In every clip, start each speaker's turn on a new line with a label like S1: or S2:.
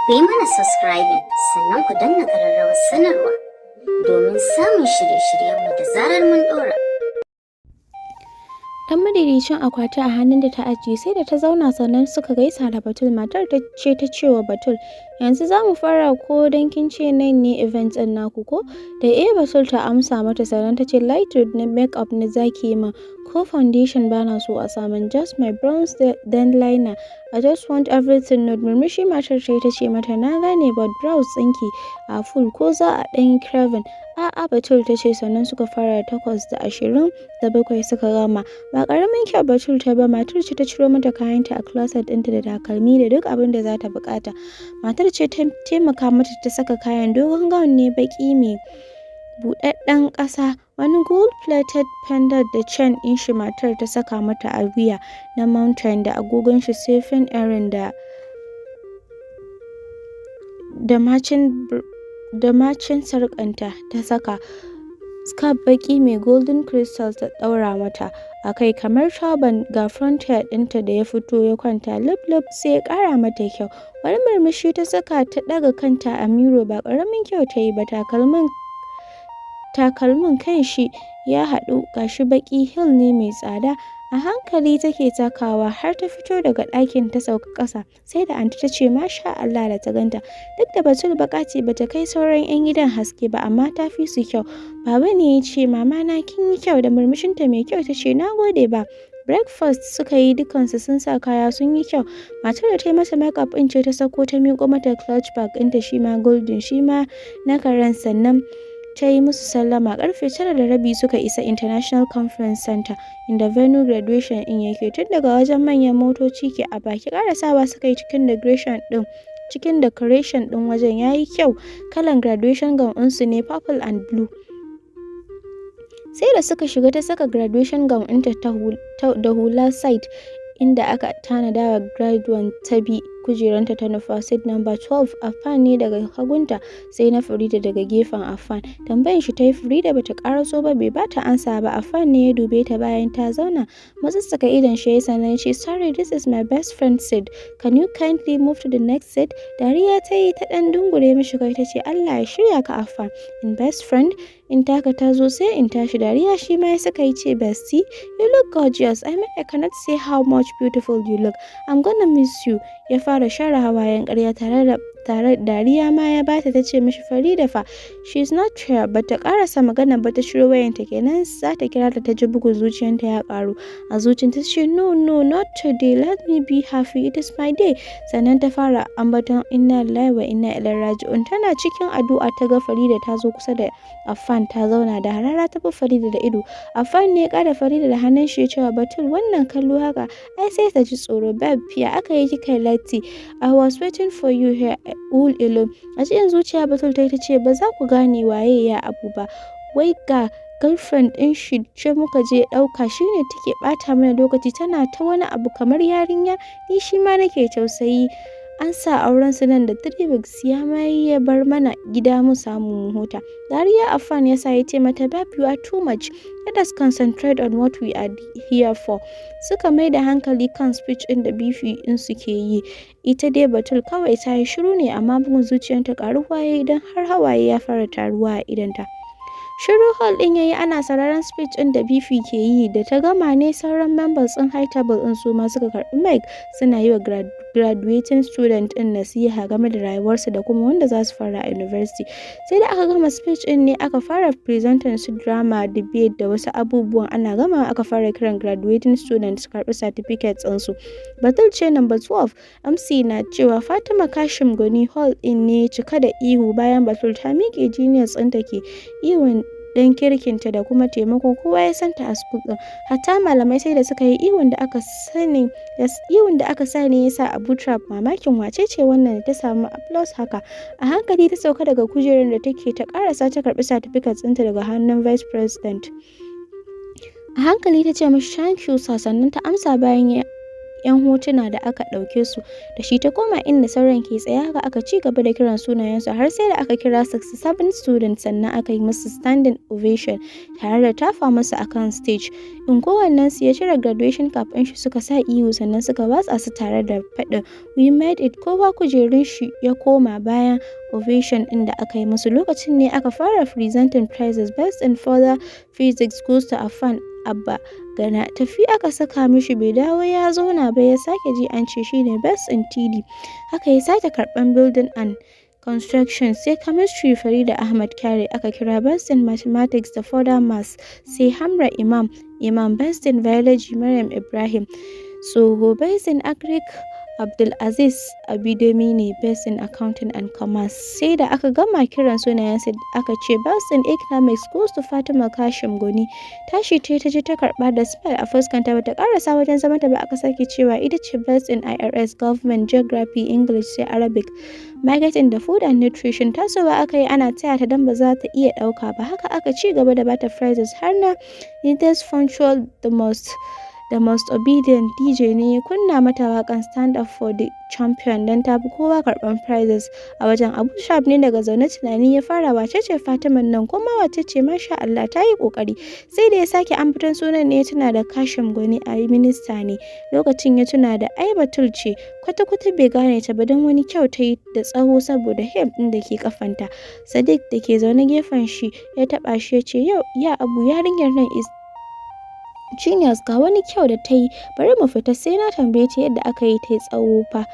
S1: ku yi mana subscribing sannan ku danna ƙararrawar sanarwa domin samun shirye-shiryenmu da zarar mun ɗora.
S2: Dan madaidaicin akwati a hannun da ta ajiye sai da ta zauna sannan suka gaisa da Batul. Matar ta ce wa Batul, yanzu za mu fara ko dan kin ce nan ne event ɗin naku ko? Da Batul ta amsa mata sannan ta ce light red na makeup na zaki yi min ko foundation bana so a samun, just my bronze then liner. I just want everything nude. Murmushi matar ta ce mata na gane but brows ɗinki a full ko za a ɗan yi craving. A'a Batul ta ce sannan suka fara 8:27 suka gama. Ba ƙaramin kyau Batul ta ba, matar ce ta ciro mata kayanta a closet ɗinta da takalmi da duk abin da za ta buƙata. Matar ce ta taimaka mata ta saka kayan, dogon gown ne baƙi mai buɗaɗɗen ƙasa, wani gold plated pendant da chain ɗin shi matar ta saka mata a wuya na mountain da agogon shi sefen earring da macin sarƙanta ta saka. Scarf baƙi mai golden crystals ta ɗaura mata a kai kamar turban, ga front hair ɗinta da ya fito ya kwanta lub sai ya ƙara mata kyau. Wani murmushi ta saka ta ɗaga kanta a mirror, ba ƙaramin kyau ta yi ba. Takalmin kan shi ya haɗu, gashi baƙi heel ne mai tsada. A hankali take takawa har ta fito daga ɗakin ta sauka ƙasa, sai da anty ta ce masha Allah da ta ganta. Duk da Batul baƙa ce bata kai sauran 'yan gidan haske ba amma ta fi su kyau. Baba ne ya ce mama na kin yi kyau, da murmushinta mai kyau ta ce nagode ba. Breakfast suka yi dukansu sun sa kaya sun yi kyau. Matar da ta yi masa makeup ɗin ce ta sako ta miƙo mata clutch bag ɗinta shi ma golden shi ma na karen, sannan ta yi musu sallama. Karfe 9:30 suka isa International Conference Center inda venue graduation ɗin yake. Tun daga wajen manyan motoci ke a baki ƙarasawa suka yi cikin decoration ɗin wajen yayi kyau. Kalan graduation gown ɗinsu ne purple and blue. Sai da suka shiga ta saka graduation gown ɗinta da hula side inda aka tanada wa graduate ta bi kujeranta ta nufa seat number 12. Affan ne daga hagunta sai na Farida daga gefen Affan. Tambayan shi ta yi, Farida bata karaso ba, bai bata ansa ba. Affan ne ya dube ta bayan ta zauna, matsatsaka idon shi ya sannan ce sorry, this is my best friend seat, can you kindly move to the next seat? Dariya ta yi ta ɗan dungure mishi kai ta ce Allah ya shirya ka Affan, in best friend in taka ta zo sai in tashi. Dariya shi ma ya saka ya ce bestie, you look gorgeous, I mean I cannot say how much beautiful you look, I'm gonna miss you. Ya fara share hawayen ƙarya tare dariya ma ya bata ta ce mishi Farida fa, she is not here. Bata ƙarasa magana ba ta shiro wayanta kenan za ta kira ta ji bugun zuciyarta ya ƙaru. A zuciyarta ta ce no not today, let me be happy, it is my day. Sannan ta fara ambaton inna lillahi wa inna ilaihi raji'un. Tana cikin addu'a ta ga Farida ta zo kusa da Affan ta zauna da harara ta bi Farida da ido. Affan ne ya ƙara Farida da hannun shi ya ce wa Batul wannan kallo haka ai sai ta ji tsoro. Babe ya aka yi kika latti, I was waiting for you here all alone. A cikin zuciya Batul ta ce ba za ku gane waye ya Abu ba, wai ga girlfriend ɗin shi ce muka je ɗauka, shine take ɓata mana lokaci tana ta wani abu kamar yarinya, ni shi ma nake tausayi. An sa auren su nan da 3 weeks ya mai ya bar mana gida mu samu mu huta. Dariya Affan ya sa ya ce mata babe you are too much, let us concentrate on what we are here for. Suka mai da hankali kan speech ɗin da bifi ɗin suke yi. Ita dai Batul kawai ta yi shiru ne amma bugun zuciyarta ƙaruwa ya yi don har hawaye ya fara taruwa a idonta. Shiru hall ɗin yayi ana sauraron speech ɗin da Bifi ke yi. Da ta gama ne sauran members ɗin high table ɗin su ma suka karɓi mic suna yi wa graduating student ɗin nasiha game da rayuwarsu da kuma wanda za su fara a university. Sai da aka gama speech ɗin ne aka fara presenting su drama, debate da wasu abubuwan. Ana gama aka fara kiran graduating students su karɓi certificates ɗinsu. Batul ce number 12. MC na cewa Fatima Kashim Goni. Hall ɗin ne cika da ihu bayan Batul ta miƙe juniors ɗinta ke ihun dan kirkinta da kuma taimako. Kowa ya santa a school din, hatta malamai sai da suka yi ihun da aka sani yasa Abu Trap mamakin wace ce wannan da ta samu applause haka. A hankali ta sauka daga kujerar da take ta karasa ta karbi certificates ɗinta daga hannun vice president. A hankali ta ce mishi thank you sir, sannan ta amsa bayan 'yan hotuna da aka ɗauke su da shi ta koma inda sauran ke tsaye haka aka ci gaba da kiran sunayensu har sai da aka kira 67 students sannan aka yi musu standing ovation tare da tafa musu akan stage in kowannensu ya cire graduation cap ɗin shi suka sa ihu sannan suka watsa su tare da faɗin we made it kowa kujerun shi ya koma bayan ovation ɗin da aka yi musu lokacin ne aka fara presenting prizes best in further physics goes to Afan Abba Gana tafi aka saka mishi bai dawo ya zauna ba ya sake ji an ce shine best in TD haka ya sake karban building and construction sai chemistry Farida Ahmad Kyare aka kira best in mathematics da further maths sai Hamra Imam best in biology Maryam Ibrahim Soho best in agric Abdulaziz Abidemi ne best in accounting and commerce sai da aka gama kiran sunayensu aka ce best in economics goes to Fatima Kashim Goni tashi ta je ta karba da smile a fuskanta bata karasa wajen zama ta ba aka sake cewa ita ce best in IRS government geography English sai Arabic marketing da food and nutrition tasowa aka yi ana taya ta dan ba za ta iya dauka ba haka aka ci gaba da bata prizes har na this punctual the most obedient DJ ne ya kunna mata waƙan Stand Up for the Champion don ta fi kowa karɓan prizes a wajen Abu Shab ne daga zaune tunani ya fara wace ce Fatima nan kuma wace ce masha Allah ta yi ƙoƙari sai da ya sake ambaton sunan ne ya tuna da Kashim Goni a minista ne lokacin ya tuna da ai Batul ce kwata-kwata bai gane ta ba don wani kyau ta yi da tsawo saboda hip ɗin da ke kafanta Sadiq da ke zaune gefen shi ya taɓa shi ya ce yau ya Abu yarinyar nan is Genius ga wani kyau da ta yi bari mu fita sai na tambaye ta yadda aka yi ta yi tsawo fa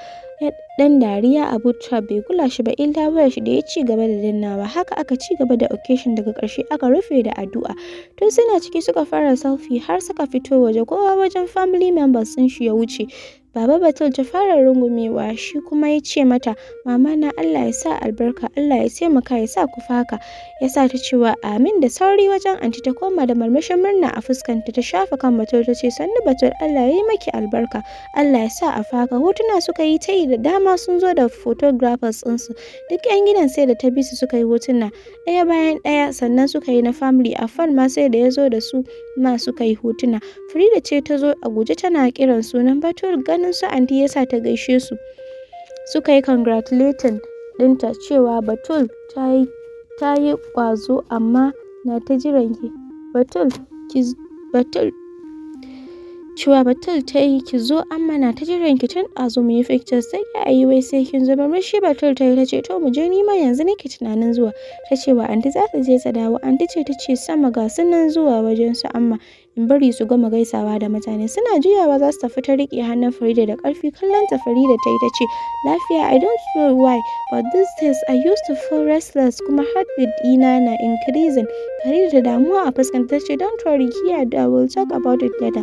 S2: dan dariya Abu Trab bai kula shi ba illa wayar shi da ya ci gaba da dannawa haka aka ci gaba da occasion daga ƙarshe aka rufe da addu'a tun suna ciki suka fara selfie har suka fito waje kowa wajen family members din shi ya wuce Baba Batul ta fara rungumewa shi kuma ya ce mata mama na Allah ya sa albarka Allah ya taimaka ya sa ku faka ya sa ta cewa amin da sauri wajen anti ta koma da marmashin murna a fuskanta ta shafa kan Batul ta ce sannu Batul Allah ya yi maki albarka Allah ya sa a faka hotuna suka yi ta yi da dama sun zo da photographers ɗinsu duk 'yan gidan sai da ta bi su suka yi hotuna ɗaya bayan ɗaya sannan suka yi na family Afan ma sai da ya zo da su ma suka yi hotuna Farida ce ta zo a guje tana kiran sunan Batul ganin su anti yasa ta gaishe su suka yi congratulating ɗinta cewa Batul ta yi ƙwazo amma na ta jiran ki Batul cewa Batul ta yi ki zo amma na ta jiran ki tun ɗazu mu yi pictures sai ki ayi wai sai kin zo murmushi Batul ta yi ta ce to mu je ni ma yanzu nake tunanin zuwa ta ce wa anti za ta je ta dawo anti ce ta ce sama ga su nan zuwa wajen su amma in bari su gama gaisawa da mutane suna juyawa za su tafi ta riƙe hannun Farida da ƙarfi kallon ta Farida ta yi ta ce lafiya I don't know why but these days I used to feel restless kuma heartbeat ɗina na increasing Farida da damuwa a fuskanta ta ce don't worry here I will talk about it later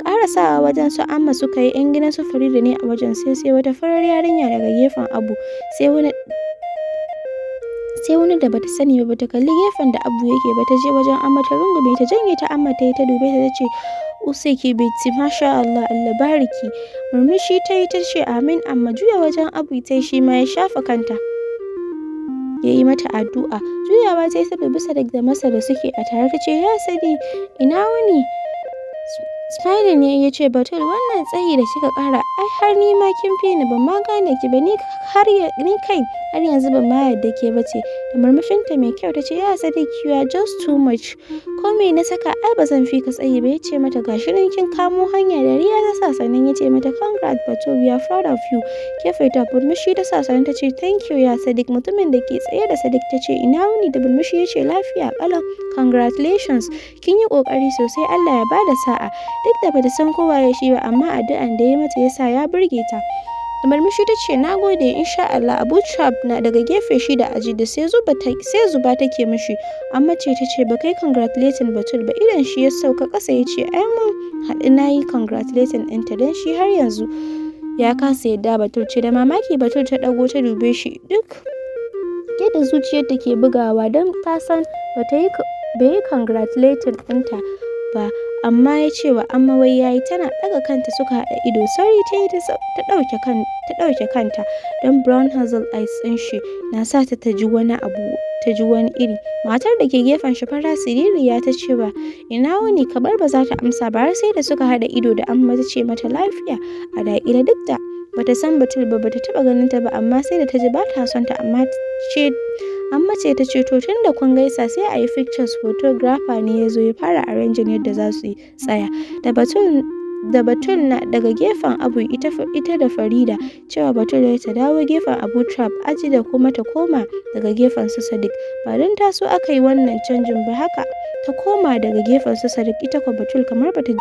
S2: ƙarasawa wajen su amma suka yi 'yan gidan su Farida ne a wajen sai wata farar yarinya daga gefen Abu sai wani da bata sani ba bata kalli gefen da Abu yake ba ta je wajen amma ta rungume ta janye ta amma ta yi ta dube ta ce Useki binti masha Allah Allah bariki murmushi ta yi ta ce amin amma juya wajen Abu ta shi ma ya shafa kanta ya yi mata addu'a juyawa ta yi ta dubi Sadiq da Masa da suke a tare ta ce ya Sadiq ina wuni Smiling ne ya ce Batul wannan tsayi da kika ƙara ai har ni ma kin fi ni ban ma gane ki ba ni kai har yanzu ban ma yadda ke bace da murmushinta mai kyau ta ce ya Sadiq you are just too much ko me na saka ai ba zan fi ka tsayi ba ya ce mata gashi nan kin kamo hanya da riya ta sa sannan ya ce mata congrats Batul we are proud of you ke fita murmushi ta sa sannan ta ce thank you ya Sadiq mutumin da ke tsaye da Sadiq ta ce ina wuni da murmushi ya ce lafiya ƙalau congratulations kin yi ƙoƙari sosai Allah ya bada sa'a duk da bata san kowa ya shi ba amma addu'an da ya mata yasa ya burge ta murmushi ta ce na gode insha Allah Abu Trab na daga gefe shi da aji da sai zuba take mishi amma ce ta ce ba kai congratulating Batul ba idan shi ya sauka ƙasa ya ce ai mun haɗu na yi congratulating ɗinta don shi har yanzu ya kasa yadda Batul ce da mamaki Batul ta ɗago ta dube shi duk yadda zuciyar ta ke bugawa don ta san bai yi congratulating ɗinta ba amma ya ce wa amma wai yayi. Tana ɗaga kanta suka haɗa ido. Sauri ta yi ta ɗauke kanta don brown hazel eyes ɗin shi na sa ta ji wani iri. Matar da ke gefen shi fara siririya ta ce ba ina wuni, kamar ba za ta amsa ba har sai da suka haɗa ido da amma ta ce mata lafiya a daƙile. Duk da bata san Batul ba, bata taɓa ganin ta ba, amma sai da ta ji ba ta son ta. Amma ce ta ce to tun da kun gaisa sai a yi pictures. Photographer ne ya zo ya fara arranging yadda za su yi tsaya. Da Batul na daga gefen Abu ita da Farida cewa Batul ta dawo gefen Abu Trap aji da kuma ta koma daga gefen su Sadiq. Ba don taso aka yi wannan canjin ba, haka ta koma daga gefen su Sadiq. Ita ko Batul kamar bata